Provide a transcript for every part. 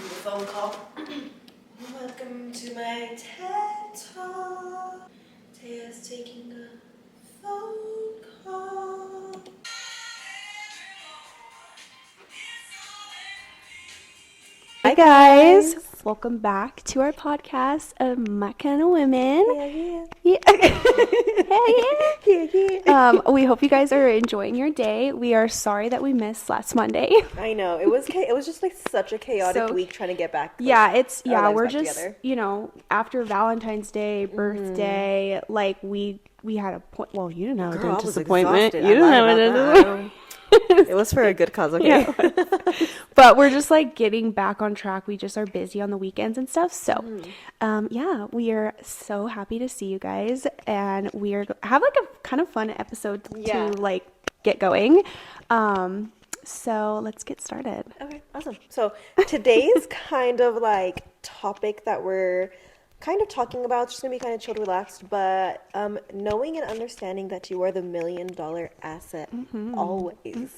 phone call. Welcome to my TED Talk. Taya's taking a phone call. Hi guys, welcome back to our podcast of My Kind of Women. Yeah. We hope you guys are enjoying your day. We are sorry that we missed last Monday. I know it was just like such a chaotic week trying to get back. We're just together. After Valentine's Day, birthday, like we had a point. Well, you didn't have a dentist appointment. You didn't have a dentist. It was for a good cause, okay? Yeah. But we're just like getting back on track. We just are busy on the weekends and stuff. So, we are so happy to see you guys, and we are have like a kind of fun episode to like get going. So let's get started. Okay, awesome. So today's kind of like topic that we're kind of talking about, it's just gonna be kind of chilled, relaxed, but knowing and understanding that you are the $1 million asset always.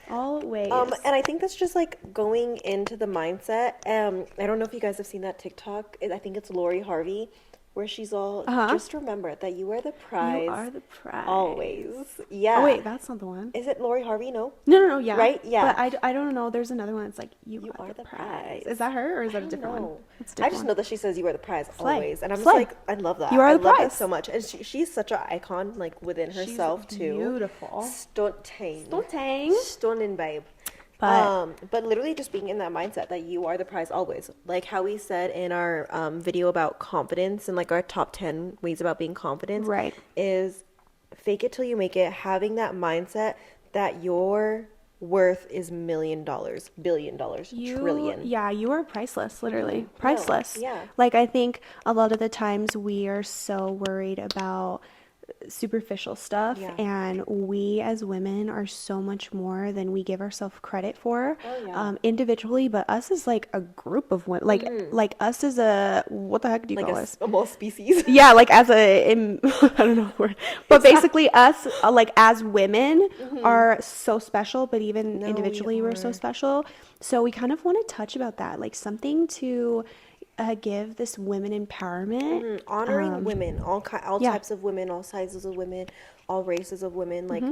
Always. And I think that's just like going into the mindset. I don't know if you guys have seen that TikTok. I think it's Lori Harvey, where she's all, just remember that you are the prize. You are the prize. Always. Yeah. Oh, wait, that's not the one. Is it Lori Harvey? No, yeah. Right? Yeah. But I don't know. There's another one that's like, you are the prize. Is that her, or is that a different one? I just know that she says you are the prize always. And I'm just like, I love that. You are the prize. I love that so much. And she's such an icon, like, within herself, she's too. Beautiful. Stunning, babe. But literally just being in that mindset that you are the prize always. Like how we said in our video about confidence and like our top 10 ways about being confident. Right. Is fake it till you make it. Having that mindset that your worth is $1 million, $1 billion, trillion. Yeah, you are priceless, literally. Priceless. Yeah. Like, I think a lot of the times we are so worried about superficial stuff, and we as women are so much more than we give ourselves credit for, individually, but us as like a group of women, like us as a, what the heck do you call us? A whole species. Yeah, like as I don't know the word, but basically us, like as women, are so special, but even individually we're so special. So we kind of want to touch about that, like something to give this women empowerment, honoring women, all types of women, all sizes of women, all races of women, like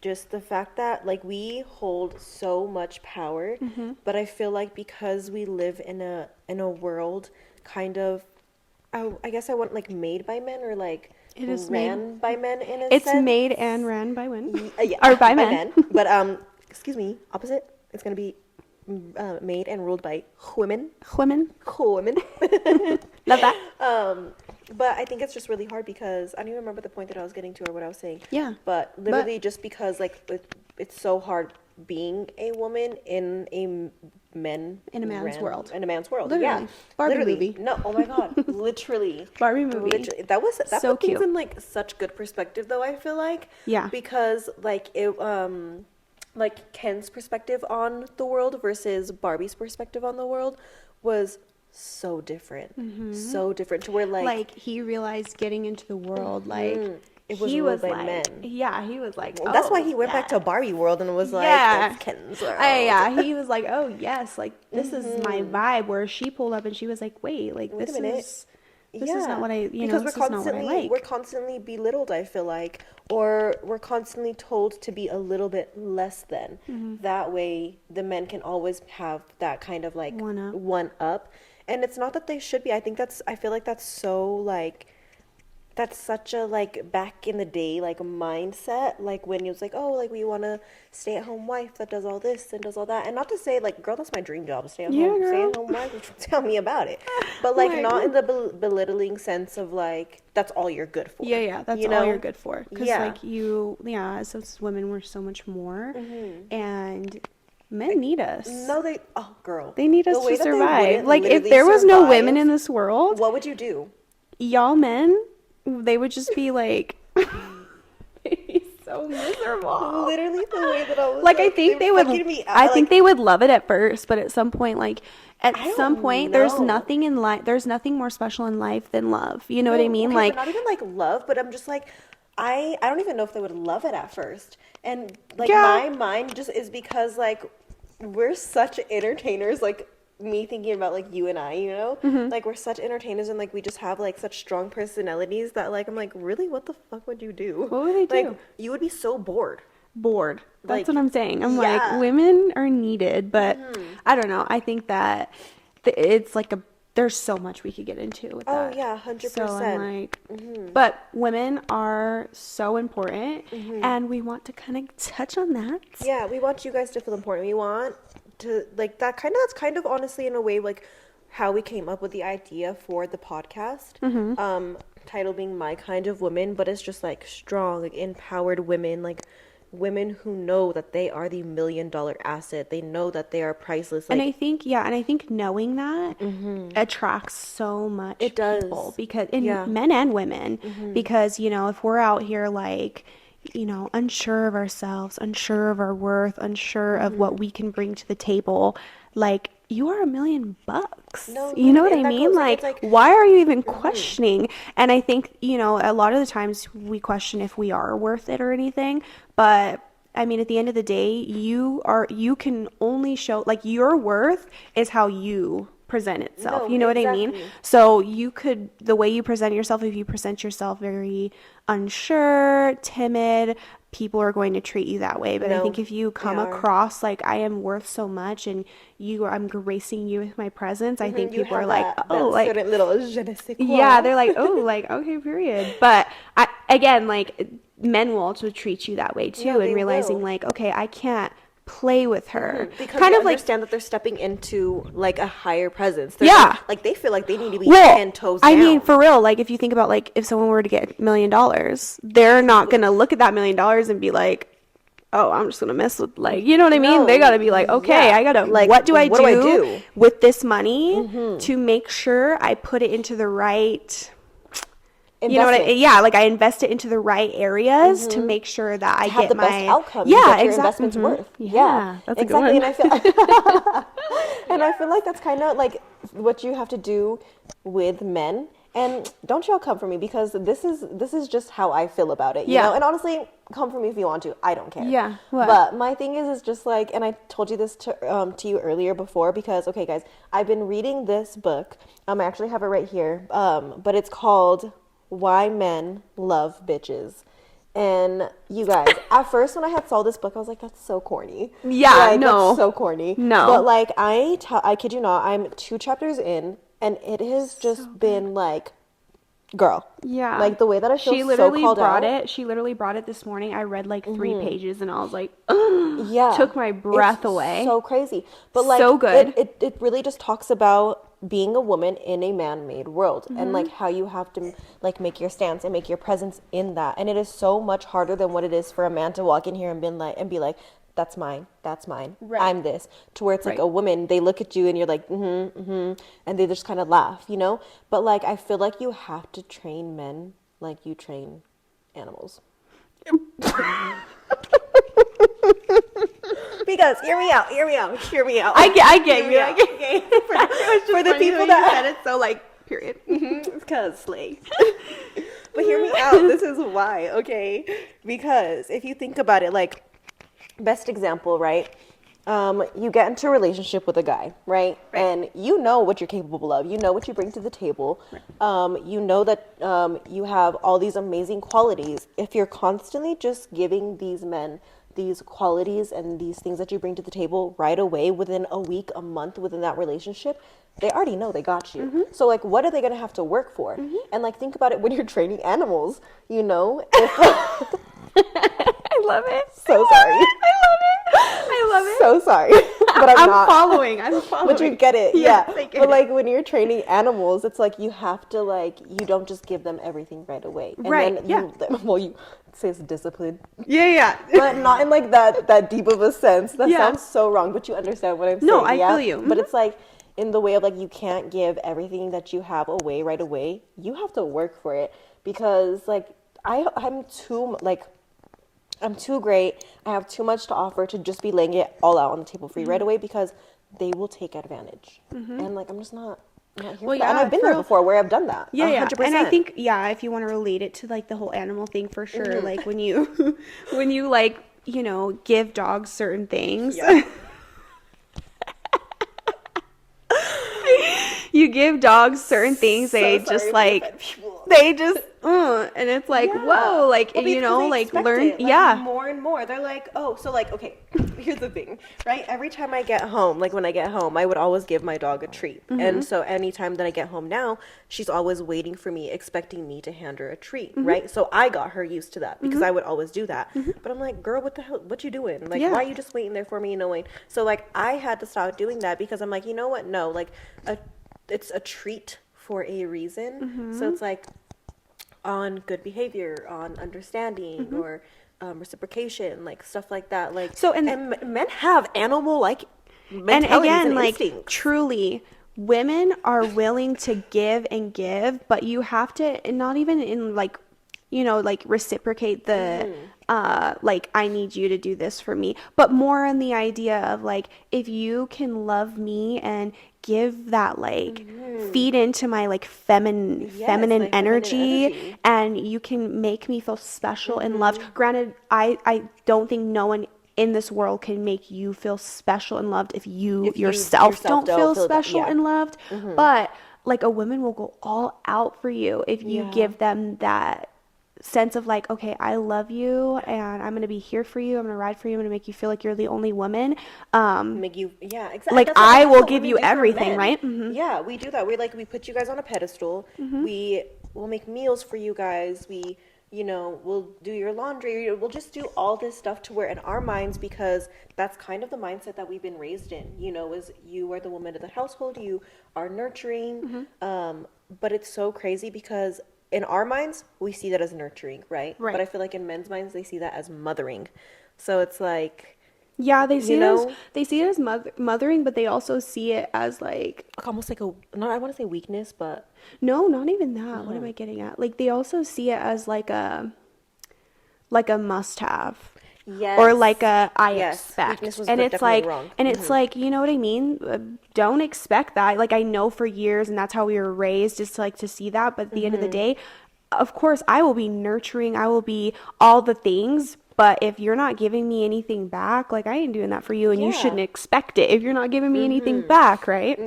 just the fact that like we hold so much power, but I feel like because we live in a world kind of, I guess I want like made by men, or like it is ran by men in a sense. It's made and ran by women, or by men. But excuse me, opposite. It's gonna be made and ruled by women. Love that. But I think it's just really hard because I don't even remember the point that I was getting to or what I was saying. Yeah. But literally just because like it's so hard being a woman in a man's world. In a man's world. Literally. Yeah. Barbie movie. No, oh my God. Literally. Barbie movie. That so put cute. things in like such good perspective though, I feel like. Yeah. Because like it like Ken's perspective on the world versus Barbie's perspective on the world was so different. So different to where like he realized getting into the world, like it was he ruled was by like, men. Yeah, he was like, that's why he went back to Barbie world and was like, that's Ken's world. He was like, oh yes, like this is my vibe. Where she pulled up and she was like, wait, like this is not what I, because we're constantly belittled, I feel like, or we're constantly told to be a little bit less than. That way the men can always have that kind of like one up. And it's not that they should be. I feel like that's so like, that's such a like back in the day like mindset, like when it was like, oh, like we want a stay-at-home wife that does all this and does all that. And not to say like, girl, that's my dream job, stay-at-home wife, tell me about it. But like not in the belittling sense of like that's all you're good for. That's all you're good for, because like as women we're so much more, and men need us. No, they need us to survive. Like if there was no women in this world, what would you do? Y'all men, they would just be like so miserable. Literally the way that I was like I think they would think they would love it at first, but at some point there's nothing in life, there's nothing more special in life than love. You know what I mean? Like not even like love, but I'm just like I don't even know if they would love it at first. And like my mind just is because like we're such entertainers, like me thinking about like you and I, you know, like we're such entertainers and like we just have like such strong personalities that like I'm like, really, what the fuck would you do? What would they do? Like you would be so bored. That's Like, what I'm saying. I'm yeah. like, women are needed, but I don't know. I think that it's like there's so much we could get into with that. Oh yeah, 100%. So I'm like, but women are so important, and we want to kind of touch on that. Yeah, we want you guys to feel important. We want to like that's kind of honestly in a way like how we came up with the idea for the podcast. Title being My Kind of Woman, but it's just like strong, like empowered women, like women who know that they are the $1 million asset. They know that they are priceless. Like, and I think knowing that attracts so much it does. People because men and women, because, you know, if we're out here like, you know, unsure of ourselves, unsure of our worth, unsure of what we can bring to the table, like, you are $1 million. No, you know what I mean? Goes, like, why are you even questioning? And I think, you know, a lot of the times we question if we are worth it or anything. But I mean, at the end of the day, you can only show, like, your worth is how you present itself. No, you know exactly. what I mean? So the way you present yourself, if you present yourself very unsure, timid, people are going to treat you that way. But I think if you come across like, I am worth so much and I'm gracing you with my presence, I think people are like, oh, like certain little je ne sais quoi. Yeah, they're like, oh, like, okay, period. But again, like, men will also treat you that way too, and realizing like, okay, I can't play with her because kind they of like understand that they're stepping into like a higher presence. They're like they feel like they need to be 10 toes down. I mean, for real, like if you think about like if someone were to get $1 million, they're not gonna look at that $1 million and be like, oh, I'm just gonna mess with, like, you know what I mean? They gotta be like, okay, I gotta, like, what do I do with this money to make sure I put it into the right, you know what like I invest it into the right areas to make sure that I get the my best outcome. Yeah, your investment's worth. Yeah, that's exactly. a good one. And I feel like that's kind of like what you have to do with men. And don't y'all come for me, because this is just how I feel about it. You know? And honestly, come for me if you want to. I don't care. Yeah. What? But my thing is just like, and I told you this to you earlier before, because okay, guys, I've been reading this book. I actually have it right here. But it's called Why Men Love Bitches. And you guys, at first when I had saw this book, I was like, that's so corny. Yeah, like, no. That's so corny. No. But like, I kid you not, I'm 2 chapters in, and it has just been like, girl. Yeah. Like the way that I feel so called out. She literally brought it this morning. I read like 3 pages and I was like, took my breath away. So crazy. But like, so good. It really just talks about being a woman in a man-made world and like how you have to like make your stance and make your presence in that. And it is so much harder than what it is for a man to walk in here and be like, that's mine, right. I'm this. To where it's like a woman, they look at you and you're like, and they just kind of laugh, you know? But like, I feel like you have to train men like you train animals. Because, hear me out. I get you. For the people that said it, so like, period. Because slay. But hear me out. This is why, okay? Because if you think about it, like, best example, right? You get into a relationship with a guy, right? And you know what you're capable of. You know what you bring to the table. You know that you have all these amazing qualities. If you're constantly just giving these men these qualities and these things that you bring to the table right away, within a week, a month, within that relationship, they already know they got you. So like, what are they going to have to work for? And like, think about it when you're training animals, you know? I love it. So sorry. I love it. So sorry. But I'm not. I'm following. But you get it. Yeah. But like, it. when you're training animals, it's like you have to like, you don't just give them everything right away. And then you say it's discipline. Yeah. But not in like that deep of a sense. That sounds so wrong, but you understand what I'm saying. No, I feel you. But it's like, in the way of like, you can't give everything that you have away right away. You have to work for it, because like I'm too great. I have too much to offer to just be laying it all out on the table for you right away, because they will take advantage. And like, I'm just not here for that. And I've been there before where I've done that. 100%. And I think, if you want to relate it to like the whole animal thing, for sure. Like when you like, you know, give dogs certain things. you give dogs certain things, they just like, they just, and it's like, whoa, like, well, you know, like learn, it, like, more and more. They're like, oh, so like, okay, here's the thing, right? Every time I get home, like when I get home, I would always give my dog a treat. And so anytime that I get home now, she's always waiting for me, expecting me to hand her a treat, right? So I got her used to that because I would always do that. But I'm like, girl, what the hell, what you doing? Like, why are you just waiting there for me, knowing? So like, I had to stop doing that because I'm like, you know what? No, like, it's a treat for a reason. So it's like, on good behavior, on understanding, or reciprocation, like stuff like that. Like, so, and men have animal like mentalities and again, like instincts. Truly, women are willing to give and give, but you have to, not even in like, you know, like reciprocate the like, I need you to do this for me, but more on the idea of like, if you can love me and give that, like feed into my like feminine energy, and you can make me feel special and loved. Granted, I don't think no one in this world can make you feel special and loved if you yourself don't feel special and loved. But like, a woman will go all out for you if you give them that sense of like, okay, I love you and I'm gonna be here for you, I'm gonna ride for you, I'm gonna make you feel like you're the only woman, make you exactly, like I will give you everything, right? Yeah, we do that. We put you guys on a pedestal. We will make meals for you guys. We, you know, we'll do your laundry. We'll just do all this stuff to where in our minds, because that's kind of the mindset that we've been raised in, you know, is you are the woman of the household, you are nurturing. But it's so crazy because in our minds, we see that as nurturing, right? But I feel like in men's minds, they see that as mothering. So it's like, they see it as mothering, but they also see it as like almost like I want to say weakness, but no, not even that. What am I getting at? Like, they also see it as like a must-have. Yes. Or like I expect. And it's like, wrong. And it's like, you know what I mean? Don't expect that. Like, I know for years, and that's how we were raised, just to, like, to see that. But at the end of the day, of course, I will be nurturing. I will be all the things. But if you're not giving me anything back, like, I ain't doing that for you, and you shouldn't expect it if you're not giving me anything back, right?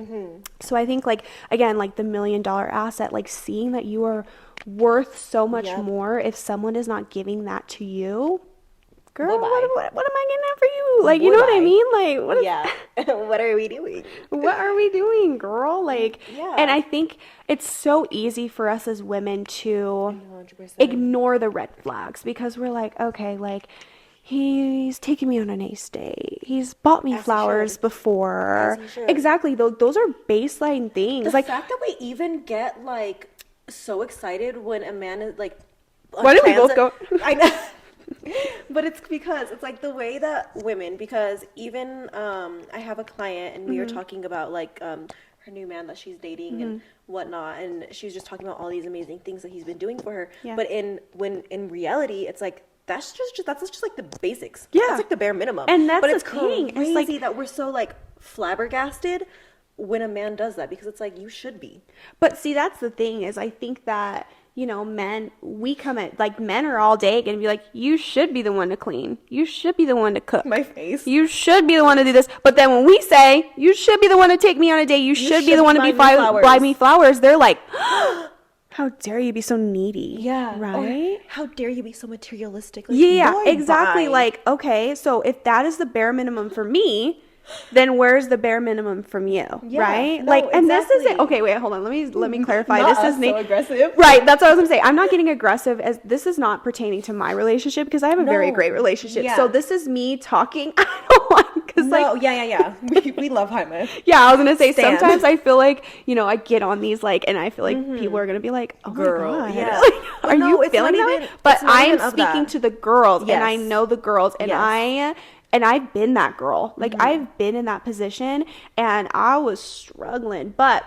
So I think, like, again, like the $1 million asset, like, seeing that you are worth so much more if someone is not giving that to you. Girl, what am I getting at for you? Like, you know what I mean? Like, what are we doing? What are we doing, girl? Like, and I think it's so easy for us as women to 100%. Ignore the red flags, because we're like, okay, like, he's taken me on a nice date. He's bought me flowers before. Exactly. Those are baseline things. The fact that we even get, like, so excited when a man is, like, why did we both go? I know. But it's because it's like the way that women, because even I have a client and we were talking about like her new man that she's dating and whatnot, and she was just talking about all these amazing things that he's been doing for her. But in reality, it's like that's just like the basics. That's like the bare minimum. And that's but it's the thing. Crazy it's like that we're so like flabbergasted when a man does that, because it's like, you should be. But see, that's the thing, is I think that, you know, men, we come at, like, men are all day going to be like, you should be the one to clean. You should be the one to cook. My face. You should be the one to do this. But then when we say, you should be the one to take me on a date, you should be the one to buy me flowers, they're like, how dare you be so needy? Yeah. Right? Or, how dare you be so materialistic? Like, yeah, exactly. Buy. Like, okay, so if that is the bare minimum for me, then where's the bare minimum from you, right? No, like, and this isn't, okay, wait, hold on. Let me clarify. This is so aggressive. Right. That's what I was going to say. I'm not getting aggressive, as this is not pertaining to my relationship, because I have a very great relationship. So this is me talking. I don't want, because we love Jaime. Yeah, I was going to say, sometimes I feel like, you know, I get on these, like, and I feel like people are going to be like, oh, girl, my God. Like, are you feeling that way? But I'm speaking to the girls, and I know the girls, and I've been that girl. Like, I've been in that position, and I was struggling. But,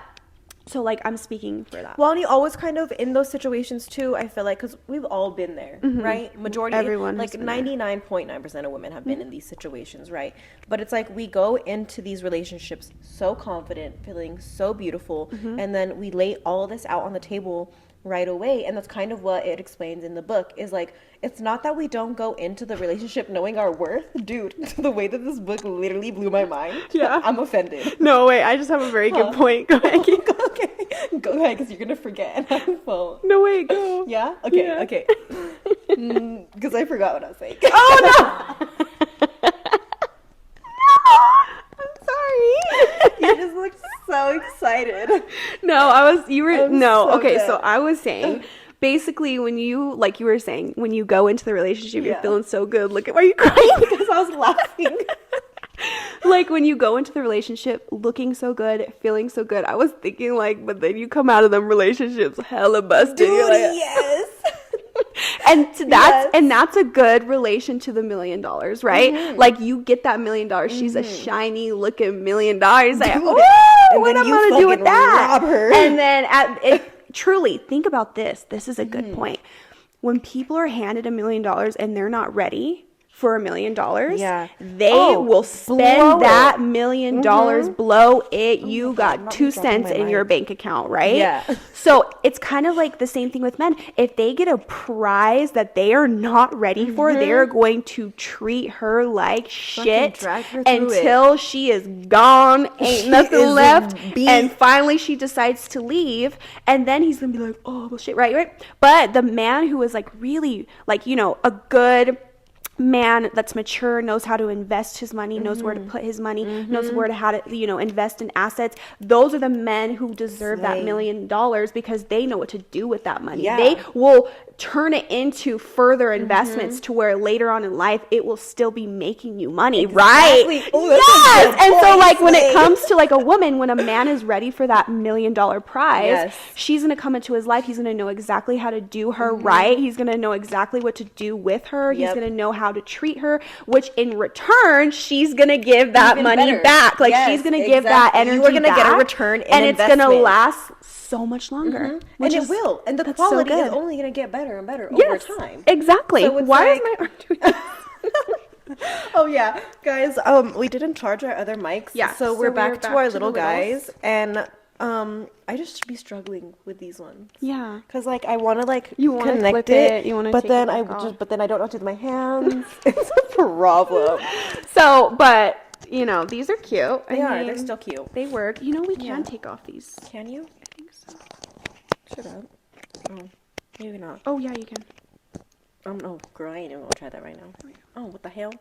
so, like, I'm speaking for that. Well, and you always kind of, in those situations, too, I feel like, because we've all been there, right? Majority, everyone, like, 99.9% of women have been in these situations, right? But it's like, we go into these relationships so confident, feeling so beautiful, and then we lay all this out on the table, right away. And that's kind of what it explains in the book, is like, it's not that we don't go into the relationship knowing our worth. Dude, the way that this book literally blew my mind. Yeah. I'm offended. No, wait, I just have a very good point. Go ahead. Okay. Go ahead, because you're going to forget and I won't. No, wait, go. Yeah? Okay, yeah. Okay. Because I forgot what I was saying. Oh, no! You just looked so excited. So I was saying, basically, when you, like you were saying, when you go into the relationship, you're feeling so good. Look at why you crying. Because I was laughing. Like, when you go into the relationship looking so good, feeling so good, I was thinking, like, but then you come out of them relationships hella busted. Dude, yes. And that's a good relation to the $1 million, right? Mm-hmm. Like, you get that $1 million, she's a shiny looking $1 million. Like, oh, what am I gonna do with that? Rob her. And then truly think about this. This is a good point. When people are handed $1 million and they're not ready for $1 million, they will spend that $1 million, blow it. You got 2 cents in your bank account, right? Yeah. So it's kind of like the same thing with men. If they get a prize that they are not ready for, they're going to treat her like shit until she is gone, ain't nothing left, and finally she decides to leave, and then he's gonna be like, oh well, shit, right? But the man who is like really, like, you know, a good man that's mature, knows how to invest his money, knows where to put his money, knows where to how to, you know, invest in assets. Those are the men who deserve that $1 million, because they know what to do with that money. Yeah. They will turn it into further investments to where later on in life it will still be making you money, right? Ooh, yes. And so, like, when it comes to like a woman, when a man is ready for that $1 million prize, she's gonna come into his life. He's gonna know exactly how to do her right. He's gonna know exactly what to do with her. He's gonna know how to treat her, which in return she's gonna give that even money back. Like, she's gonna give that energy back. You're gonna get a return in investment. It's gonna last so much longer. And it will. And the quality is only gonna get better and better over time. Exactly. So why is my arm doing this? Oh yeah, guys. We didn't charge our other mics. Yeah. So we're back to our little guys, and I just be struggling with these ones. Yeah. Cause like I want to like connect it, you want to, but then I don't know what to do with my hands. It's a problem. So, but you know, these are cute. They're still cute. They work. You know, we can take off these. Can you? I think so. Shut up. Oh, maybe not. Oh yeah, you can. No, girl, I ain't even gonna try that right now. Oh, what the hell?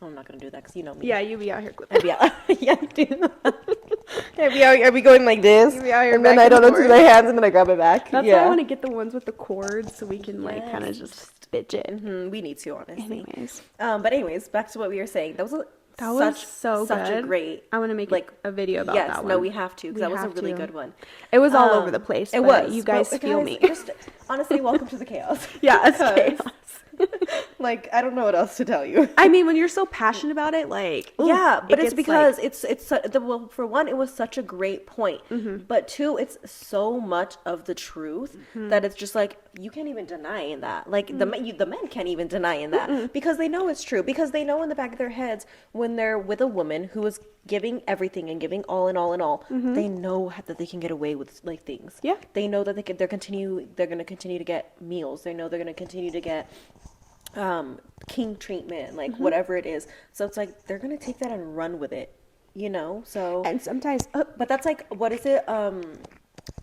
Oh, I'm not gonna do that because you know me. Yeah, you be out here clipping. Yeah, I do. Are we going like this? You be out here, and then I don't know to my hands, and then I grab it back. That's why I want to get the ones with the cords so we can like kind of just bitch it. We need to, honestly. Anyways. But anyways, back to what we were saying. That was such a great. I want to make like a video about that one. No, we have to, because that was a really good one. It was all over the place. It was. You guys feel me. Just honestly, welcome to the chaos. Yeah, it's chaos. Like, I don't know what else to tell you. I mean, when you're so passionate about it, like, but it's because for one, it was such a great point, but two, it's so much of the truth that it's just like you can't even deny that. Like the men can't even deny that because they know it's true, because they know in the back of their heads when they're with a woman who is giving everything and giving all in all, they know that they can get away with like things. Yeah, they know that they're going to continue to get meals. They know they're going to continue to get king treatment, like whatever it is. So it's like they're gonna take that and run with it, you know. So and sometimes but that's like, what is it,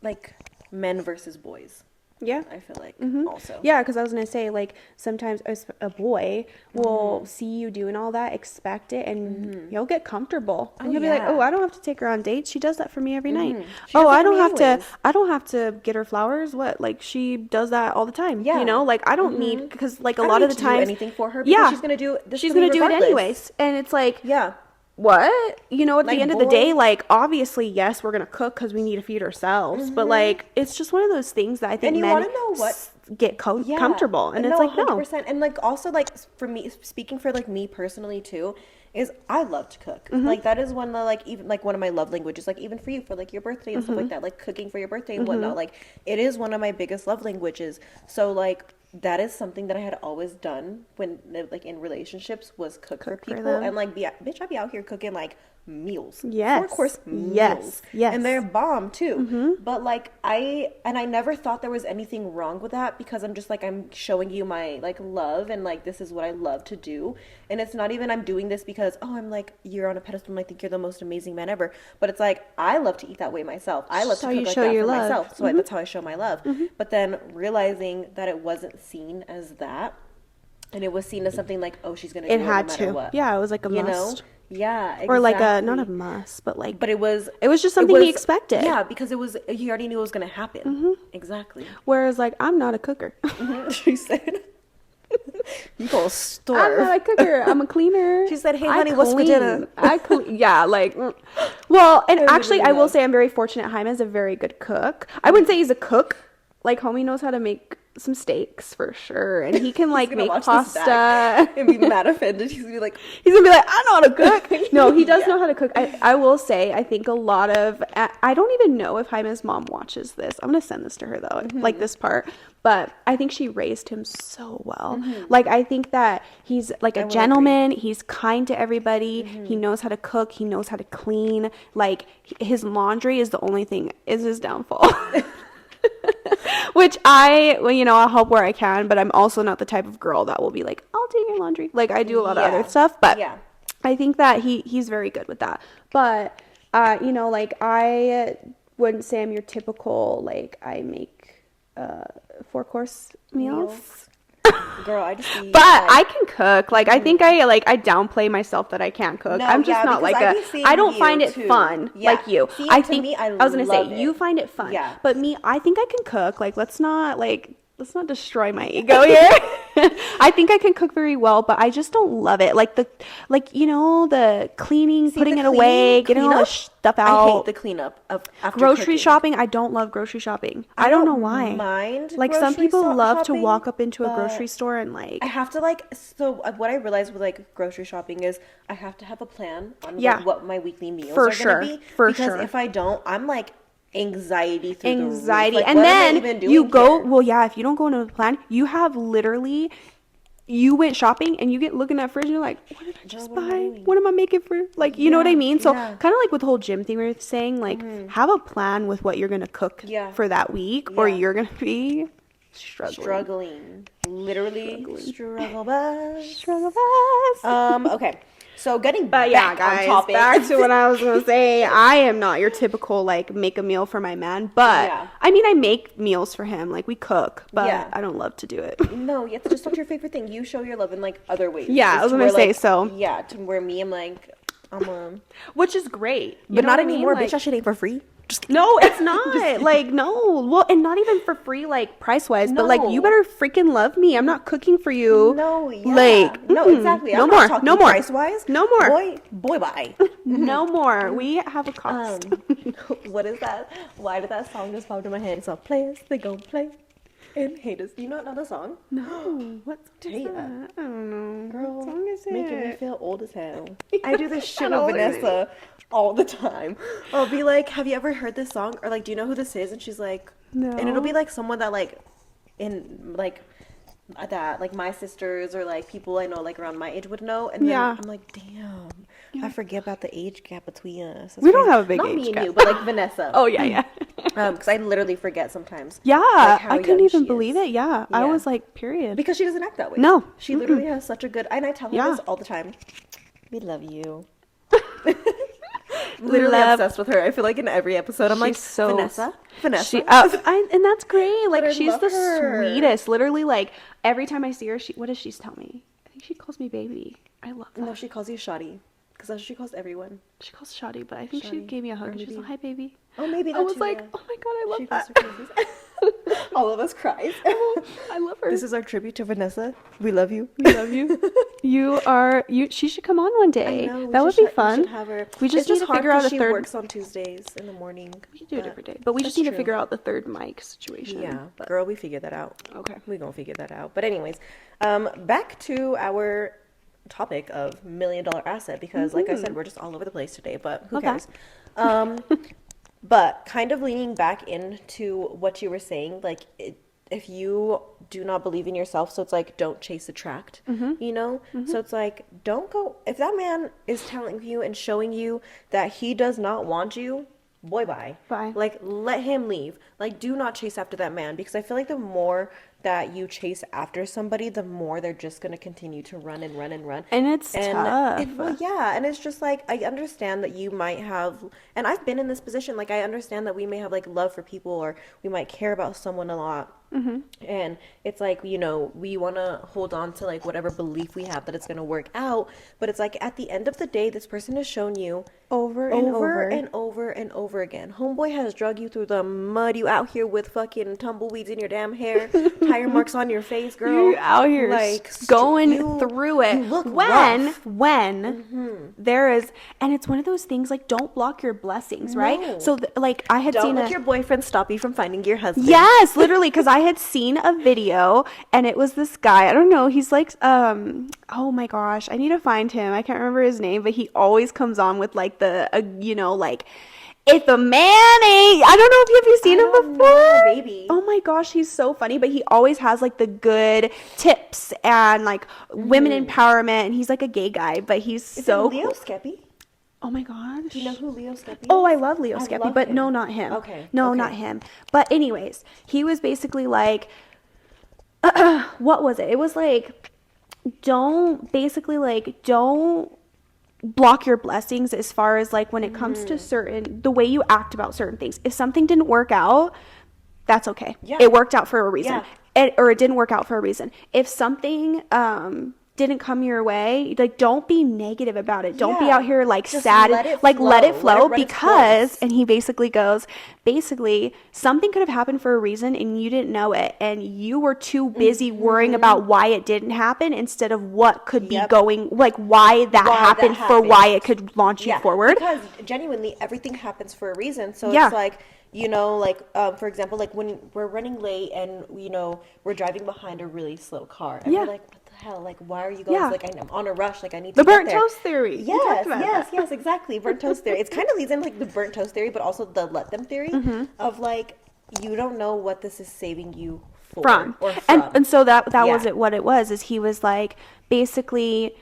like men versus boys. Yeah, I feel like also. Yeah, because I was gonna say, like, sometimes a boy will see you doing all that, expect it, and you'll get comfortable, and you'll be like, "Oh, I don't have to take her on dates. She does that for me every night. Oh, I don't have to get her flowers. What? Like, she does that all the time. Yeah, you know, like I don't need, because like a lot of the time, anything for her. Because she's gonna do it anyways, and it's like what? You know, at the end of the day, like, obviously, yes, we're going to cook because we need to feed ourselves. But, like, it's just one of those things that I think men get comfortable. And it's like, 100%. No. And, like, also, like, for me, speaking for, like, me personally, too, is I love to cook. Like, that is one of, like, even, like, one of my love languages. Like, even for you, for, like, your birthday and stuff like that. Like, cooking for your birthday and whatnot. Like, it is one of my biggest love languages. So, like, that is something that I had always done when, like, in relationships, was cook for people. And, like, I'd be out here cooking, like, meals. Yes. 4-course meals. Yes. And they're bomb too. But like I never thought there was anything wrong with that, because I'm just like, I'm showing you my like love, and like this is what I love to do. And it's not even I'm doing this because, oh, I'm like, you're on a pedestal and I think you're the most amazing man ever. But it's like, I love to eat that way myself. I love to cook like that for myself. So that's how I show my love. But then realizing that it wasn't seen as that, and it was seen as something like, oh, she's gonna do it no matter what. Yeah, it was like a must. Know? Yeah, exactly. Or like a, not a must, but like, but it was just something he expected. Yeah, because he already knew it was gonna happen. Exactly. Whereas like, I'm not a cooker. She said. You go store. I'm not a cooker. I'm a cleaner. She said, "Hey, honey, what's for dinner?" Yeah, like, well, and actually, I will say I'm very fortunate. Jaime is a very good cook. I wouldn't say he's a cook. Like, homie knows how to make some steaks for sure, and he can like make pasta and be mad offended. He's gonna be like, I know how to cook. No, he does know how to cook. I will say, I think a lot of, I don't even know if Jaime's mom watches this. I'm gonna send this to her though, like this part. But I think she raised him so well. Like, I think that he's like a gentleman. He's kind to everybody. He knows how to cook. He knows how to clean. Like, his laundry is the only thing is his downfall. Which I'll help where I can, but I'm also not the type of girl that will be like, I'll do your laundry. Like, I do a lot of other stuff, but I think that he's very good with that. But, like, I wouldn't say I'm your typical, like, I make 4-course meals. Girl, I just eat, but I can cook. Like, I think I downplay myself that I can't cook. No, I'm just not like I don't find it fun like you. See, I think I was gonna say it. You find it fun. Yeah. But me, I think I can cook. Like, let's not destroy my ego here. I think I can cook very well, but I just don't love it. Like the cleaning, putting it away, getting all the stuff out. I hate the cleanup of after grocery cooking. shopping. I don't love grocery shopping. I don't know why. Mind like, some people love shopping, to walk up into a grocery store and like. I have to what I realized with like grocery shopping is I have to have a plan on what my weekly meals are going to be. Because if I don't, I'm like anxiety through the roof. Like, and then you go here? Well, yeah, if you don't go into the plan, you have literally, you went shopping and you get looking at fridge and you're like, what did I just buy? What am I making for, like, you know what I mean? So kind of like with the whole gym thing we were saying, like, have a plan with what you're gonna cook for that week, or you're gonna be struggling. Literally struggle bus. Okay. So getting back on topic. Back to what I was going to say. I am not your typical, like, make a meal for my man. But, I mean, I make meals for him. Like, we cook. But I don't love to do it. No, it's just not your favorite thing. You show your love in, like, other ways. Yeah, I was going to say so. Yeah, to where me, I'm like, which is great. But not anymore. Like, bitch, that shit ain't for free. No, it's not. Like, no. Well, and not even for free, like, price-wise. No. But, like, you better freaking love me. I'm not cooking for you. No, Like, no, exactly. No I'm more. Not no more. Price-wise. No more. Boy, bye. No more. We have a cost. What is that? Why did that song just pop into my head? It's all players, they gon' play. And haters. Do you not know the song? No. What song is that? I don't know. Girl, what song is it? Making me feel old as hell. I do this shit with Vanessa all the time. I'll be like, have you ever heard this song? Or like, do you know who this is? And she's like, no. And it'll be like someone that like, in like, that like my sisters or like people I know like around my age would know. And then I'm like, damn. I forget about the age gap between us. We don't have a big age gap. Not me and you, but like Vanessa. Oh, yeah. Because I literally forget sometimes. Yeah, like I couldn't even believe it. Yeah, I was like, period. Because she doesn't act that way. No. She literally has such a good, and I tell her this all the time. We love you. Literally obsessed with her. I feel like in every episode I'm like, so Vanessa. And that's great. Like, she's the sweetest. Literally, like, every time I see her, what does she tell me? I think she calls me baby. I love that. No, she calls you Shawty. Because that's what she calls everyone. She calls Shawty, but I think she gave me a hug. She's like, hi, baby. Oh, maybe I was too, like, oh my god, I love that. All of us cried. I love her. This is our tribute to Vanessa. We love you. We love you. She should come on one day. I know, that would be fun. We should have her. We just need to figure out a third. She works on Tuesdays in the morning. We can do it every day, but we just need to figure out the third mic situation. Yeah, girl, we figured that out. Okay, we gonna figure that out. But anyways, back to our topic of $1 million asset, because like I said, we're just all over the place today, but who cares? But kind of leaning back into what you were saying, like if you do not believe in yourself, so it's like, don't chase, attract, you know? So it's like, don't go, if that man is telling you and showing you that he does not want you, boy, bye. Like, let him leave. Like, do not chase after that man, because I feel like the more that you chase after somebody, the more they're just going to continue to run and run and run. And it's tough. Yeah, and it's just like, I understand that you might have, and I've been in this position, like, I understand that we may have, like, love for people, or we might care about someone a lot. And it's like, you know, we want to hold on to, like, whatever belief we have that it's going to work out. But it's like, at the end of the day, this person has shown you over and over again. Homeboy has drug you through the mud. You out here with fucking tumbleweeds in your damn hair, tire marks on your face, girl. You're out here like going through it. You look rough. When there is, and it's one of those things, like, don't block your blessings, right? No. So like, I had don't let your boyfriend stop you from finding your husband. Yes, literally, because I had seen a video, and it was this guy, I don't know, he's like, oh my gosh, I need to find him, I can't remember his name, but he always comes on with like the you know, like, if a man ain't, I don't know if you've seen him before. Baby. Oh my gosh, he's so funny, but he always has like the good tips and like women empowerment, and he's like a gay guy, but he's so Leo Skeppy? Oh my gosh. Do you know who Leo Skeppy is? Oh, I love Leo Skeppy, but no, not him. Okay. No, not him. But anyways, he was basically like, what was it? It was like, don't block your blessings, as far as like when it comes to the way you act about certain things. If something didn't work out, that's okay. Yeah. It worked out for a reason. Yeah. Or it didn't work out for a reason. If something didn't come your way, like, don't be negative about it. Don't be out here like just sad, let it flow, because and he basically goes, something could have happened for a reason and you didn't know it, and you were too busy worrying about why it didn't happen instead of what could be going, like, why that happened, for why it could launch you forward. Because genuinely everything happens for a reason. So it's like, you know, like, for example, like when we're running late and, you know, we're driving behind a really slow car, and we're like, what the hell, like, why are you guys like, I'm on a rush, like, I need to get there. The burnt toast theory. Yes, exactly, burnt toast theory. It's kind of leads in like the burnt toast theory, but also the let them theory of like, you don't know what this is saving you from. And so that was it. What it was is, he was like, basically,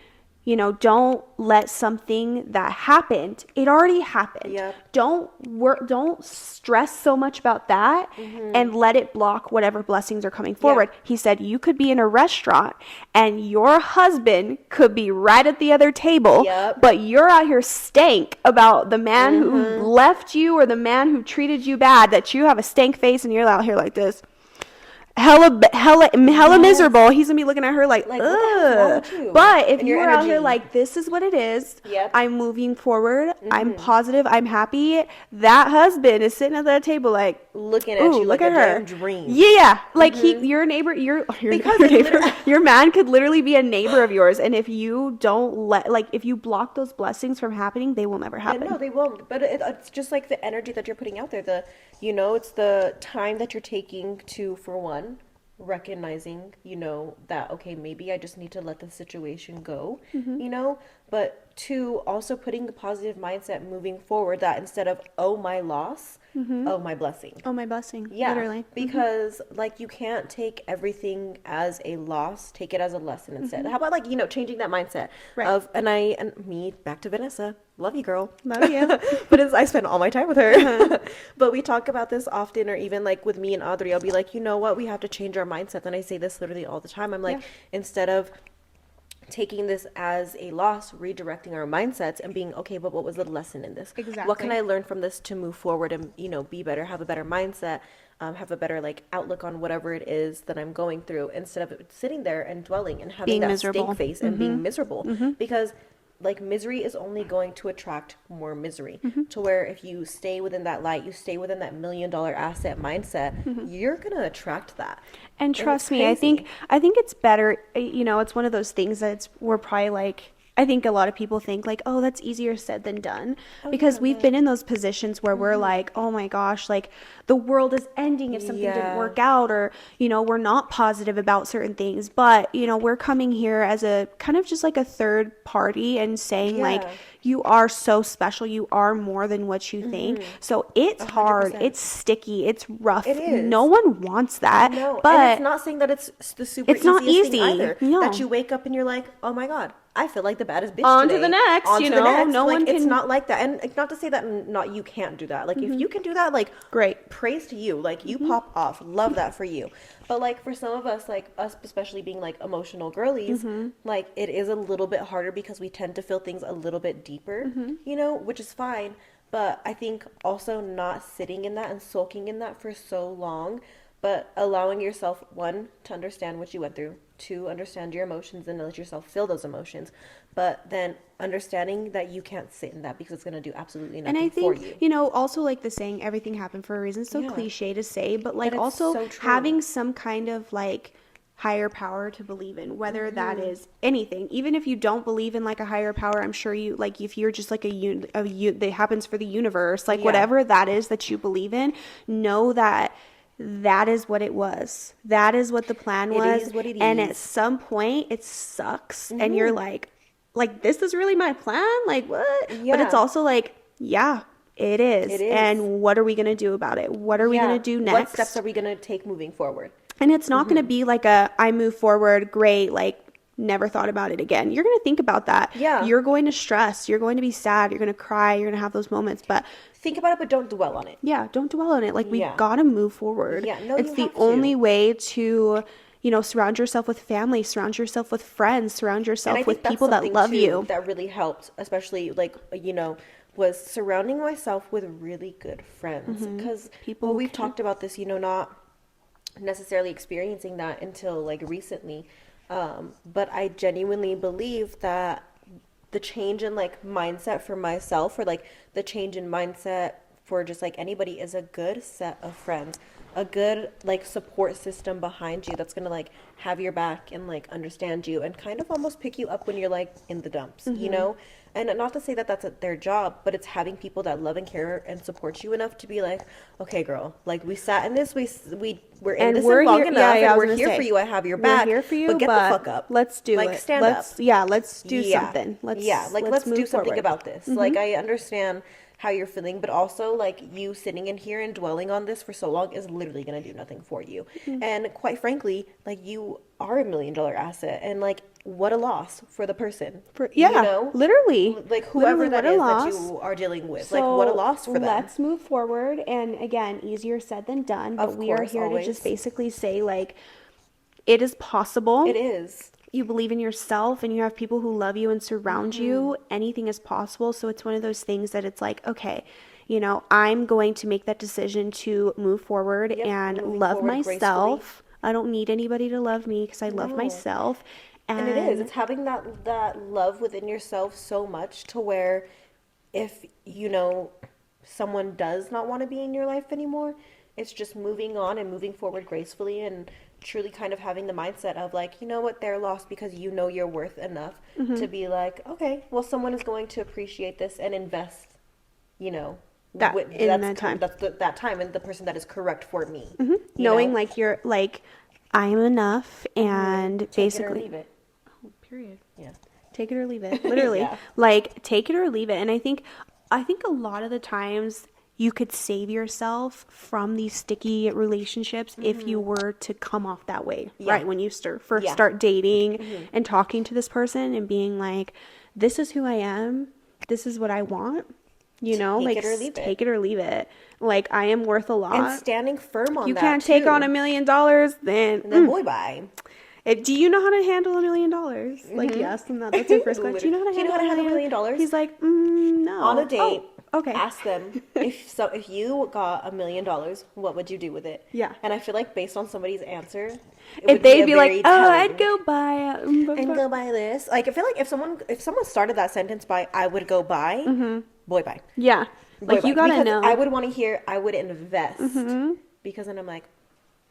you know, don't let something that happened, it already happened. Yep. Don't stress so much about that and let it block whatever blessings are coming forward. Yeah. He said, you could be in a restaurant and your husband could be right at the other table, but you're out here stank about the man who left you or the man who treated you bad, that you have a stank face and you're out here like this. Hella miserable. He's gonna be looking at her like ugh. But if you're out here like, this is what it is, I'm moving forward, I'm positive, I'm happy, that husband is sitting at that table like looking at you like a damn dream. Yeah, like your neighbor, your neighbor, your man could literally be a neighbor of yours, and if you don't if you block those blessings from happening, they will never happen. Yeah, no, they won't. But it's just like the energy that you're putting out there. You know, it's the time that you're taking to, for one, recognizing, you know, that, okay, maybe I just need to let the situation go, you know, but two, also putting a positive mindset moving forward, that instead of, oh, my loss, oh, my blessing. Oh, my blessing. Yeah, literally. because like, you can't take everything as a loss, take it as a lesson instead. How about, like, you know, changing that mindset of, and me, back to Vanessa, love you, girl. Love you. But I spend all my time with her. But we talk about this often, or even like with me and Audrey, I'll be like, you know what, we have to change our mindset. And I say this literally all the time. I'm like, instead of taking this as a loss, redirecting our mindsets and being, okay, but what was the lesson in this? Exactly. What can I learn from this to move forward and, you know, be better, have a better mindset, have a better like outlook on whatever it is that I'm going through, instead of sitting there and dwelling and having that stink face and being miserable. Because like, misery is only going to attract more misery, to where if you stay within that light, you stay within that $1 million asset mindset, you're going to attract that. And trust me, I think it's better, you know, it's one of those things that we're probably like, I think a lot of people think like, oh, that's easier said than done, because we've been in those positions where we're like, oh my gosh, like the world is ending if something didn't work out, or, you know, we're not positive about certain things. But, you know, we're coming here as a kind of just like a third party and saying like, you are so special. You are more than what you think. So it's 100%. Hard. It's sticky. It's rough. It is. No one wants that. No, but and it's not saying that it's the super it's not easy thing either. No. That you wake up and you're like, oh my God, I feel like the baddest bitch on today. To the next, on you know, next. No like, one can. It's not like that. And not to say that not you can't do that. Like if you can do that, like great, praise to you. Like you pop off. Love that for you. But like for some of us, like us especially being like emotional girlies, like it is a little bit harder because we tend to feel things a little bit deeper, you know, which is fine. But I think also not sitting in that and sulking in that for so long, but allowing yourself, one, to understand what you went through, two, understand your emotions and let yourself feel those emotions, but then understanding that you can't sit in that because it's going to do absolutely nothing for you. And I think, you know, also like the saying, everything happened for a reason, so cliche to say, but like also so having some kind of like higher power to believe in, whether that is anything, even if you don't believe in like a higher power, I'm sure you, like if you're just like that happens for the universe, like whatever that is that you believe in, know that that is what it was. That is what the plan was. It is what it is. And at some point it sucks and you're like this is really my plan? Like what? But it's also like, yeah, it is. It is. And what are we going to do about it? What are we going to do next? What steps are we going to take moving forward? And it's not going to be like I move forward, great, like never thought about it again. You're going to think about that. Yeah. You're going to stress. You're going to be sad. You're going to cry. You're going to have those moments. But think about it, but don't dwell on it. Yeah, don't dwell on it. Like we got to move forward. Yeah, no, it's the only way to, you know, surround yourself with family, surround yourself with friends, surround yourself with people that love you. That really helped, especially like, you know, was surrounding myself with really good friends. Because we've talked about this, you know, not necessarily experiencing that until like recently. But I genuinely believe that the change in like mindset for myself, or like the change in mindset for just like anybody, is a good set of friends, a good like support system behind you that's gonna like have your back and like understand you and kind of almost pick you up when you're like in the dumps, you know. And not to say that that's their job, but it's having people that love and care and support you enough to be like, okay, girl, like we sat in this, we're in this long enough, and we're here for you. I have your back. We're here for you, but get the fuck up. Let's do like, it. Stand up. Yeah, let's do something. Let's do something about this. Like I understand how you're feeling, but also like you sitting in here and dwelling on this for so long is literally going to do nothing for you. And quite frankly, like you are $1 million asset, and like what a loss for the person. You know? Literally. Like whoever that is that you are dealing with. So like what a loss for them. Let's move forward. And again, easier said than done, but we are here to just basically say like it is possible. It is. You believe in yourself and you have people who love you and surround you, anything is possible. So it's one of those things that it's like, okay, you know, I'm going to make that decision to move forward and love myself. Gracefully. I don't need anybody to love me because I love myself. And it is. It's having that love within yourself so much to where if, you know, someone does not want to be in your life anymore, it's just moving on and moving forward gracefully and truly kind of having the mindset of like, you know what, they're lost because you know you're worth enough to be like, okay, well, someone is going to appreciate this and invest, you know, that time. That's that time and the person that is correct for me. Knowing know? Like you're like, I am enough and basically. Take it or leave it. Oh, period. Yeah. Take it or leave it. Literally. Like take it or leave it. And I think a lot of the times you could save yourself from these sticky relationships if you were to come off that way, right? When you first start dating and talking to this person and being like, this is who I am. This is what I want. You know, like take it or leave it. Like I am worth a lot. And standing firm on you that. You can't take on $1 million, then boy bye. Do you know how to handle $1 million? Like you asked him that. That's your first question. Do you know how to handle $1 million? He's like, no. On a date. Okay. Ask them if you got $1 million, what would you do with it? Yeah. And I feel like based on somebody's answer, if they'd be like, oh, I'd go buy this. Like I feel like if someone started that sentence by I would go buy, boy bye. Yeah. Like you gotta know. I would want to hear I would invest because then I'm like,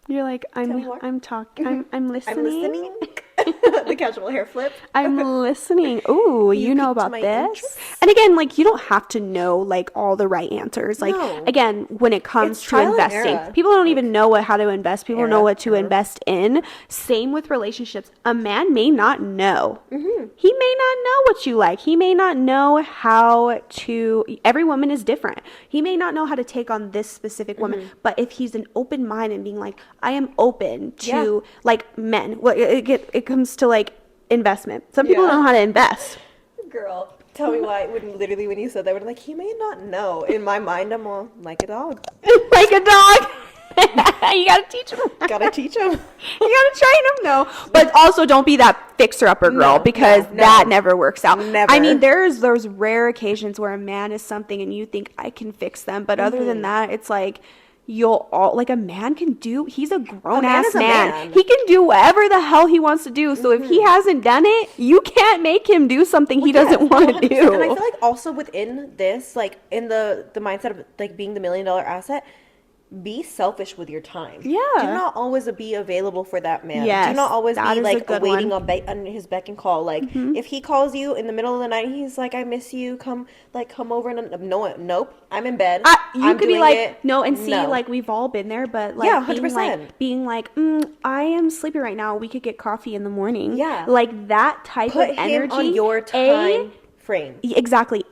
you're like I'm listening. I'm listening. The casual hair flip. I'm listening. Ooh, you know about this? Interest? And again, like, you don't have to know, like, all the right answers. Like, again, when it comes to investing, people don't even know how to invest. People don't know what to invest in. Same with relationships. A man may not know. He may not know what you like. He may not know how to, every woman is different. He may not know how to take on this specific woman, but if he's an open mind and being like, I am open to, like, men, well, it comes to, like, investment. Some people don't know how to invest. Girl, tell me why, when you said that, I'm like, he may not know. In my mind, I'm all, like a dog. Like a dog. You gotta teach him. Gotta teach him. You gotta train him, no. But also, don't be that fixer-upper girl, because that never works out. Never. I mean, there's those rare occasions where a man is something and you think, I can fix them. But other than that, it's like, a man can do, he's a grown-ass man. He can do whatever the hell he wants to do. So if he hasn't done it, you can't make him do something he doesn't want to do. And I feel like also within this, like, in the mindset of, like, being the $1 million asset, be selfish with your time. Yeah. Do not always be available for that man. Yes, do not always be like waiting on his beck and call. Like if he calls you in the middle of the night, he's like, I miss you. Come over and nope. I'm in bed. You could be like, like we've all been there, but like 100%. being like, I am sleepy right now. We could get coffee in the morning. Yeah. Like that type Put of energy. Him on your time frame. Exactly.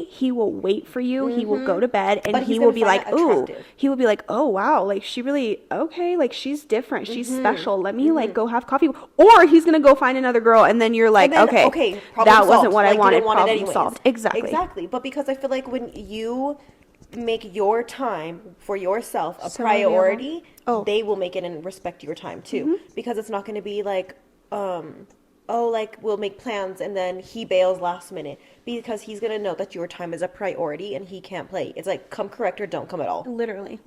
He will wait for you. He will go to bed and he will be like, ooh, he will be like, oh wow, like she really, okay, like she's different. She's special. Let me like go have coffee. Or he's going to go find another girl and then you're like, okay, that wasn't what I wanted. Problem solved. Exactly. But because I feel like when you make your time for yourself a priority, they will make it and respect your time too. Because it's not going to be like, like we'll make plans and then he bails last minute, because he's going to know that your time is a priority and he can't play. It's like, come correct or don't come at all. Literally.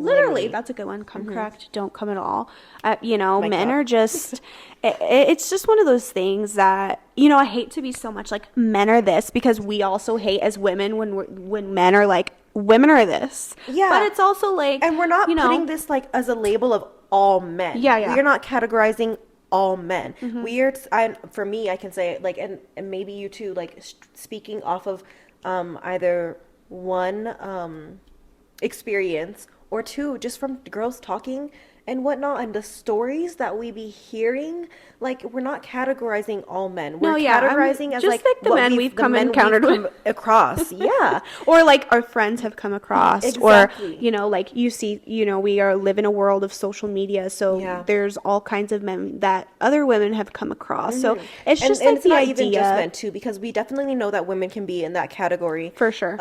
That's a good one. Come correct, don't come at all. Men are just, it's just one of those things that, I hate to be so much like men are this, because we also hate as women when men are like, women are this. Yeah. But it's also like, and we're not putting this like as a label of all men. Yeah. We're not categorizing all men. For me, I can say, like, and maybe you too, like, speaking off of either one experience or two, just from girls talking and whatnot, and the stories that we be hearing, like, we're not categorizing all men. We're categorizing as just like the men we've encountered across. Yeah. Or like our friends have come across. Exactly. Or, like you see, we live in a world of social media. So there's all kinds of men that other women have come across. So it's just like it's the not idea. Even just men too, because we definitely know that women can be in that category. For sure.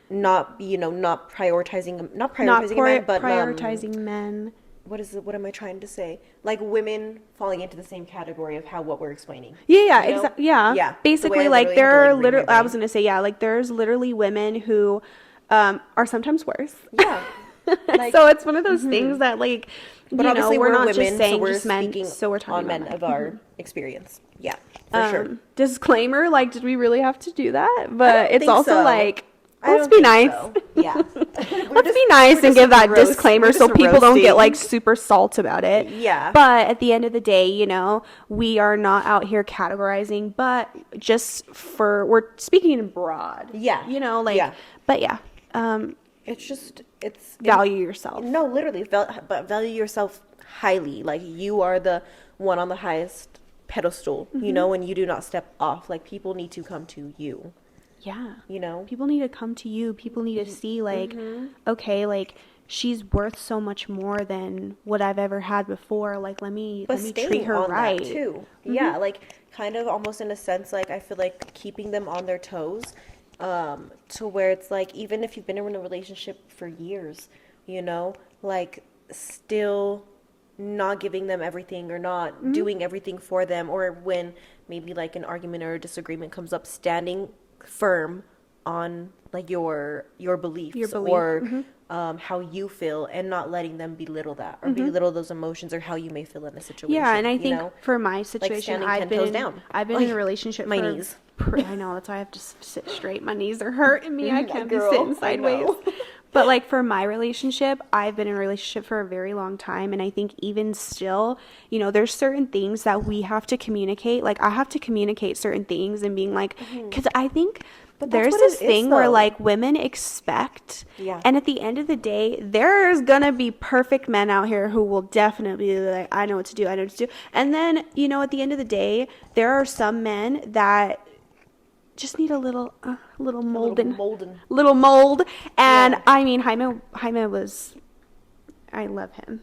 Not prioritizing men, but prioritizing men. What am I trying to say? Like women falling into the same category of what we're explaining. Yeah. Basically, like there are literally, I was gonna say, like there's literally women who are sometimes worse. Yeah. Like, so it's one of those things that, like, but obviously we're not women, just saying so we're just men, speaking so we're talking on men of our experience. Yeah, for sure. Disclaimer, like, did we really have to do that? But it's also like, let's be nice. So. Yeah. Let's be nice and give that disclaimer so people don't get like super salt about it. Yeah. But at the end of the day, we are not out here categorizing, but just we're speaking in broad. Yeah. But yeah. It's value yourself. No, literally, but value yourself highly. Like, you are the one on the highest pedestal, and you do not step off. Like, people need to come to you. Yeah. People need to come to you. People need to see, like, okay, like, she's worth so much more than what I've ever had before. Like, let me treat her right. That too. Yeah, like, kind of almost in a sense, like, I feel like keeping them on their toes, to where it's like, even if you've been in a relationship for years, like, still not giving them everything or not doing everything for them, or when maybe like an argument or a disagreement comes up, standing firm on like your beliefs or how you feel, and not letting them belittle that or belittle those emotions or how you may feel in a situation. Yeah, and I think for my situation, like I've been in a relationship my knees. I know, that's why I have to sit straight. My knees are hurting me. I can't be sitting sideways. But like for my relationship, I've been in a relationship for a very long time. And I think even still, you know, there's certain things that we have to communicate. Like I have to communicate certain things and being like, because I think there's this thing where like women expect, and at the end of the day, there's gonna be perfect men out here who will definitely be like, I know what to do, I know what to do. And then, you know, at the end of the day, there are some men that just need a little mold. And I mean, Jaime was, I love him.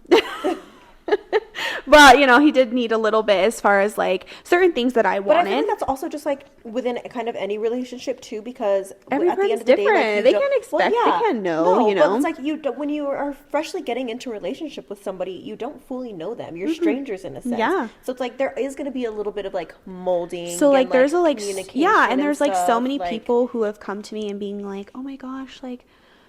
But, you know, he did need a little bit as far as, like, certain things that I wanted. But I think that's also just, like, within kind of any relationship, too, because every at the end of the different. Day, like, they can't expect, they can't know, you know. But it's like you don't, when you are freshly getting into a relationship with somebody, you don't fully know them. You're strangers in a sense. Yeah. So it's like there is going to be a little bit of, like, molding. So, like, and, there's like, and there's, like, so many people who have come to me and being like, oh, my gosh, like,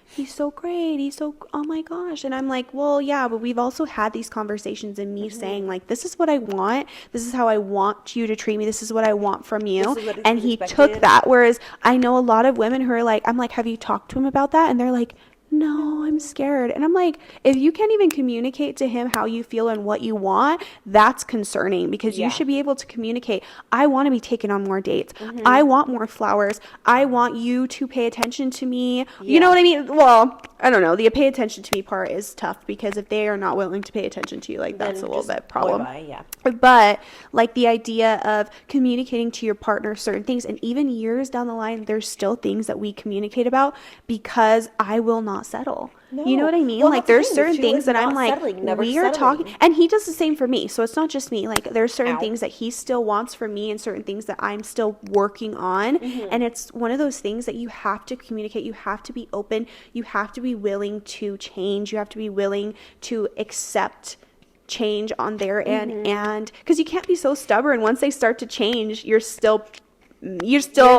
he's so great. He's so, oh my gosh. And I'm like, well, yeah, but we've also had these conversations and me saying like, this is what I want. This is how I want you to treat me. This is what I want from you. And he took that. Whereas I know a lot of women who are like, I'm like, have you talked to him about that? And they're like, no, I'm scared. And I'm like, if you can't even communicate to him how you feel and what you want, that's concerning because you should be able to communicate. I want to be taken on more dates. I want more flowers. I want you to pay attention to me. You know what I mean? Well, I don't know. The pay attention to me part is tough because if they are not willing to pay attention to you, like that's a little bit problem. But like the idea of communicating to your partner certain things, and even years down the line, there's still things that we communicate about because I will not settle. No. You know what I mean? Well, like there's certain things that I'm like, we are talking, and he does the same for me. So it's not just me. Like there's certain things that he still wants from me and certain things that I'm still working on. And it's one of those things that you have to communicate. You have to be open. You have to be willing to change. You have to be willing to accept change on their end. And because you can't be so stubborn. Once they start to change, you're still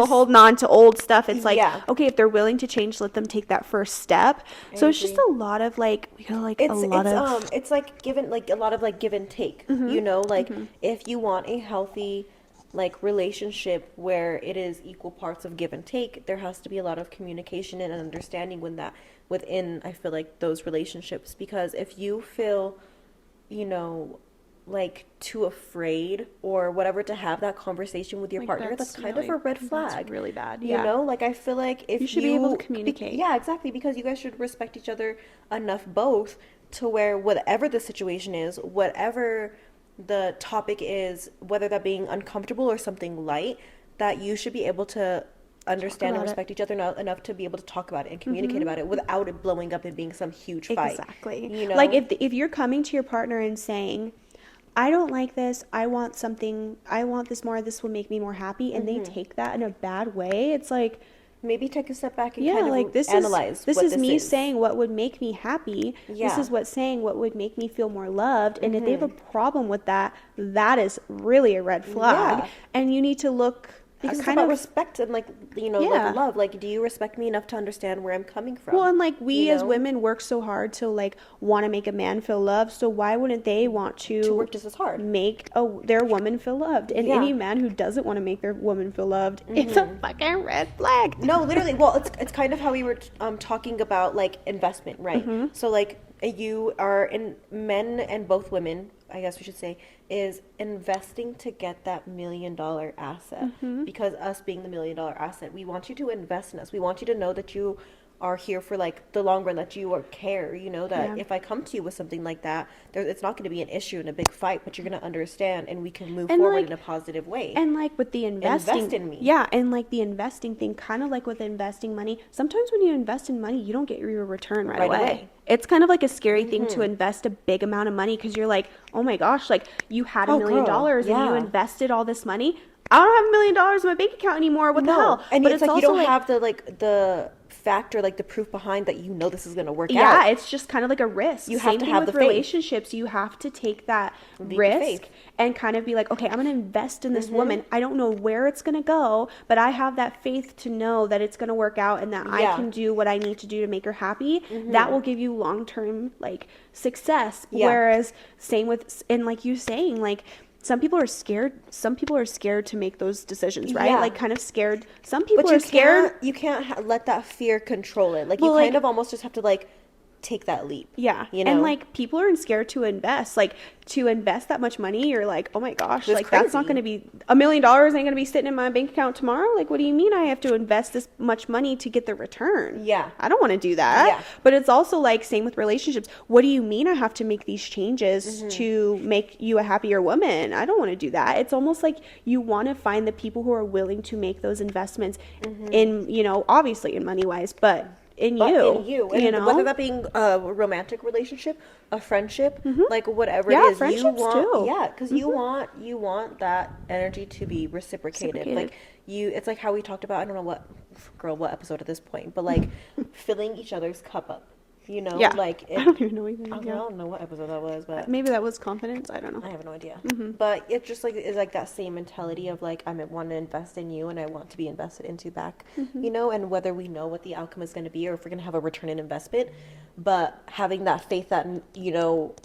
holding on to old stuff. It's like, okay, if they're willing to change, let them take that first step. So it's just a lot of like, you know, like it's like given, like a lot of like give and take, you know, like if you want a healthy like relationship where it is equal parts of give and take, there has to be a lot of communication and understanding within I feel like those relationships, because if you feel, you know, like too afraid or whatever to have that conversation with your partner, that's kind of a red flag. That's really bad. You know, like I feel like if you should be able to communicate. Yeah, exactly, because you guys should respect each other enough both to where whatever the situation is, whatever the topic is, whether that being uncomfortable or something light, that you should be able to understand and respect each other enough to be able to talk about it and communicate about it without it blowing up and being some huge fight. Exactly. You know? Like if you're coming to your partner and saying, I don't like this, I want this more, this will make me more happy, and they take that in a bad way, it's like, maybe take a step back and kind of like analyze this is me saying what would make me happy. This is saying what would make me feel more loved. And if they have a problem with that, that is really a red flag. And you need to look because it's about respect and like, you know, like love. Like, do you respect me enough to understand where I'm coming from? Well, and like we as women work so hard to like want to make a man feel loved. So why wouldn't they want to work just as hard, make their woman feel loved? And any man who doesn't want to make their woman feel loved, it's a fucking red flag. No, literally. Well, it's kind of how we were talking about like investment, right? So like you are in men and both women, I guess we should say, is investing to get that $1 million asset. Because us being the $1 million asset, we want you to invest in us. We want you to know that you are here for like the long run, that you care, you know, that if I come to you with something like that, it's not going to be an issue and a big fight, but you're going to understand and we can move forward in a positive way. And like with the investing, invest in me. Yeah, and like the investing thing, kind of like with investing money, sometimes when you invest in money, you don't get your return right away. It's kind of like a scary thing to invest a big amount of money because you're like, oh my gosh, like you had $1 million and you invested all this money. I don't have $1 million in my bank account anymore. What the hell? And but it's like you don't have the factor, like the proof behind that, you know, this is going to work out. Yeah, it's just kind of like a risk. You have to have the faith. Relationships, you have to take that risk and kind of be like, okay, I'm going to invest in this woman. I don't know where it's going to go, but I have that faith to know that it's going to work out and that I can do what I need to do to make her happy. That will give you long-term like success. Whereas same with, and like you saying, like some people are scared. Some people are scared to make those decisions, right? Yeah. Like kind of scared. Some people But are scared. You can't let that fear control it. Like Well, you kind like- of almost just have to like take that leap. Yeah. You know? And like people are scared to invest. Like to invest that much money, you're like, oh my gosh, That's like that's not crazy. going to be $1 million ain't going to be sitting in my bank account tomorrow. Like, what do you mean I have to invest this much money to get the return? Yeah. I don't want to do that. Yeah. But it's also like same with relationships. What do you mean I have to make these changes to make you a happier woman? I don't want to do that. It's almost like you want to find the people who are willing to make those investments in, you know, obviously in money wise, but in you. And You know? whether that being a romantic relationship, a friendship, like whatever Yeah, it is, friendships too. Yeah, because you want that energy to be reciprocated. Like it's like how we talked about. I don't know what episode at this point, but like filling each other's cup up. You know, Yeah. like I don't even know either. I don't know what episode that was, but Maybe that was confidence. I don't know. I have no idea. But it's just like it's like that same mentality of like I want to invest in you and I want to be invested into back, you know, and whether we know what the outcome is going to be or if we're going to have a return in investment, but having that faith that, you know,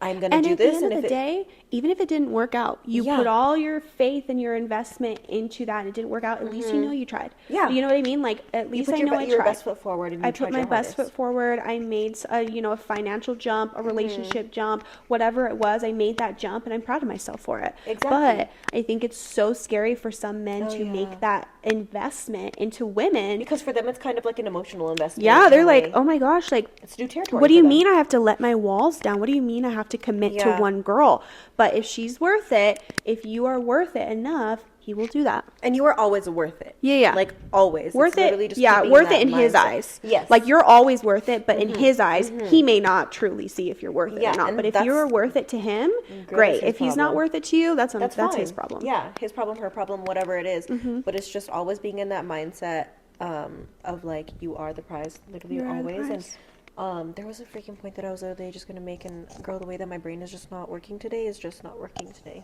I'm going to do this. And at the end of the day, even if it didn't work out, you put all your faith and your investment into that and it didn't work out, at least you know you tried. Yeah. You know what I mean? Like, at least I know I tried. your best foot forward and you I tried put my your best hardest. foot forward. I made a financial jump, a relationship jump, whatever it was. I made that jump, and I'm proud of myself for it. Exactly. But I think it's so scary for some men to make that investment into women. Because for them, it's kind of like an emotional investment. Yeah, in they're a like, way. oh my gosh, like It's new territory. what do for you them. mean I have to let my walls down? What do you mean I have to commit to one girl? But if she's worth it, if you are worth it enough, he will do that. And you are always worth it. Yeah. Like always. Worth It's literally it. just Yeah, keeping worth that it in his mindset. eyes. Yes. Like you're always worth it, but in his eyes, he may not truly see if you're worth it or not. and But if that's- you're worth it to him, That's great. his If he's not problem. worth it to you, that's That's his fine. problem. Yeah, his problem, her problem, whatever it is. But it's just always being in that mindset of like you are the prize, literally You are the always. prize. And there was a freaking point that I was the other day just gonna make, and girl, the way that my brain is just not working today is just not working today.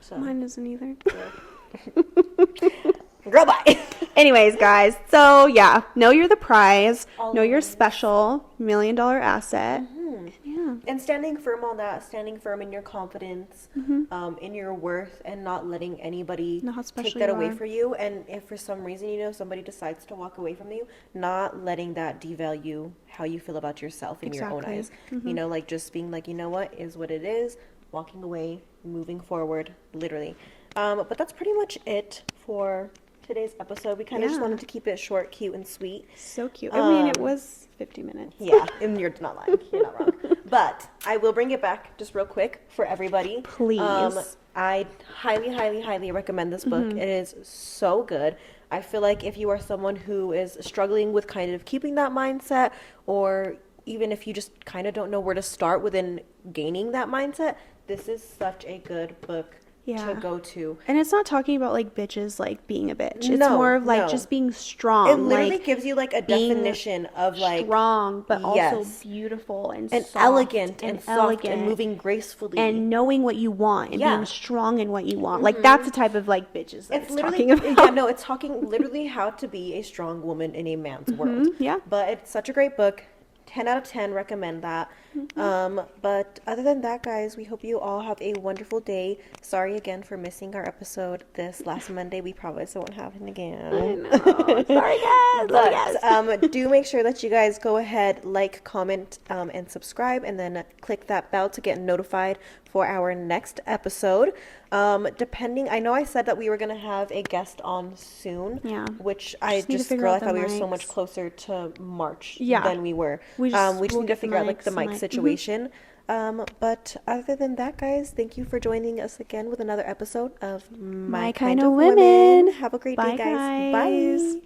So Mine isn't either. girl, bye. Anyways, guys, so yeah, know you're the prize. Know you're Always. special, $1 million asset. Yeah. And standing firm on that, standing firm in your confidence, in your worth, and not letting anybody Know how take special that you away are. for you. And if for some reason, you know, somebody decides to walk away from you, not letting that devalue how you feel about yourself in your own Exactly. eyes. You know, like just being like, you know what, is what it is, walking away, moving forward, literally. But that's pretty much it for today's episode. We kind of just Yeah. wanted to keep it short, cute, and sweet. So cute. I mean, it was 50 minutes. Yeah, and you're not lying. You're not wrong. But I will bring it back just real quick for everybody. Please. I highly, highly, highly recommend this book. It is so good. I feel like if you are someone who is struggling with kind of keeping that mindset, or even if you just kind of don't know where to start within gaining that mindset, this is such a good book Yeah. to go to. And it's not talking about like bitches like being a bitch. It's No, more of like no. just being strong. It literally like, gives you like a being definition of like strong, but also yes. beautiful and and soft elegant and soft elegant and moving gracefully. and knowing what you want and Yeah. being strong in what you want. Like that's the type of like bitches that it's it's literally talking about. yeah, no, it's talking literally how to be a strong woman in a man's world. yeah. But it's such a great book. 10 out of 10, recommend that. But other than that, guys, we hope you all have a wonderful day. Sorry again for missing our episode this last Monday. We promise it won't happen again. Sorry guys. But do make sure that you guys go ahead, like, comment, and subscribe, and then click that bell to get notified for our next episode. Depending, I know I said that we were gonna have a guest on soon. Yeah. Which I Just need to just, figure girl, out I the thought we were so mics. much closer to March Yeah. than we were. We We just- just we'll need to get the figure out like the mics, mic mic- situation. But other than that, guys, thank you for joining us again with another episode of My Kind of Women. Have a great Bye, day, guys. guys. Bye.